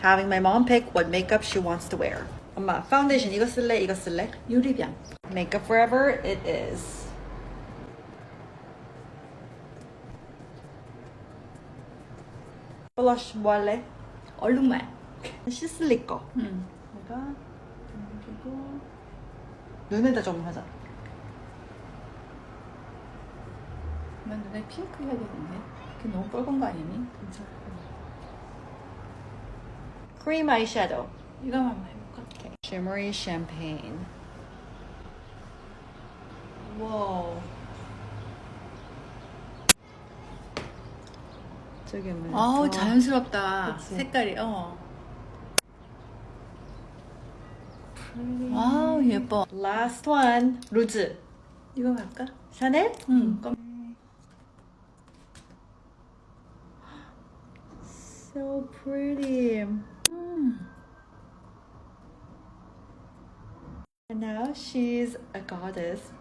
having my mom pick what makeup she wants to wear. 엄마, 파운데이션 이거 쓸래? 이거 쓸래? 유리병. Makeup forever it is. 블러쉬 뭐 할래? 얼룩말. 시슬리 거. 내가 그리고 눈에다 좀 하자. 엄마 눈에 핑크 해야겠는데. 그게 너무 빨간 거 아니니? Cream eyeshadow. 이거만 한번 해볼까? Okay. Shimmery champagne. Whoa. 저게 뭐야? 아우 자연스럽다. 그치? 색깔이 와우 예뻐. Last one. 루즈. 이거 할까? 샤넬? 응. So pretty. And now she's a goddess.